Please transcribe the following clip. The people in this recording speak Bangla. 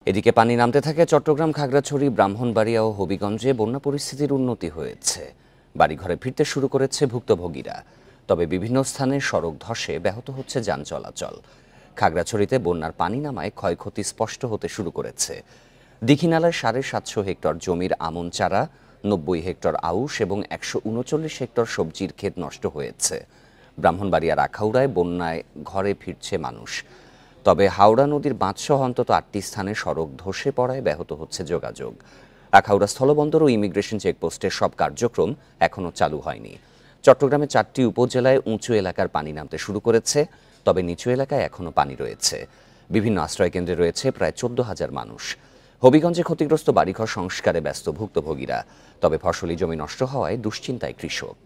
এদিকে পানি নামতে থাকে চট্টগ্রাম, খাগড়াছড়ি, ব্রাহ্মণবাড়িয়া ও হবিগঞ্জে বন্যা পরিস্থিতির উন্নতি হয়েছে। বাড়িঘরে ফিরতে শুরু করেছে ভুক্তভোগীরা। তবে বিভিন্ন স্থানে সড়ক ধসে ব্যাহত হচ্ছে যান চলাচল। খাগড়াছড়িতে বন্যার পানি নামায় ক্ষয়ক্ষতি স্পষ্ট হতে শুরু করেছে। দীঘিনালায় 750 হেক্টর জমির আমন চারা, 90 হেক্টর আউশ এবং 139 হেক্টর সবজির ক্ষেত নষ্ট হয়েছে। ব্রাহ্মণবাড়িয়ার আখাউড়ায় বন্যায় ঘরে ফিরছে মানুষ। তবে হাওড়া নদীর বাঁধসহ অন্তত 8টি স্থানে সড়ক ধসে পড়ায় ব্যাহত হচ্ছে যোগাযোগ। আখাউড়া স্থলবন্দর ও ইমিগ্রেশন চেকপোস্টের সব কার্যক্রম এখনও চালু হয়নি। চট্টগ্রামে 4টি উপজেলায় উঁচু এলাকার পানি নামতে শুরু করেছে, তবে নিচু এলাকায় এখনও পানি রয়েছে। বিভিন্ন আশ্রয়কেন্দ্রে রয়েছে প্রায় 14,000 মানুষ। হবিগঞ্জে ক্ষতিগ্রস্ত বাড়িঘর সংস্কারে ব্যস্ত ভুক্তভোগীরা। তবে ফসলি জমি নষ্ট হওয়ায় দুশ্চিন্তায় কৃষক।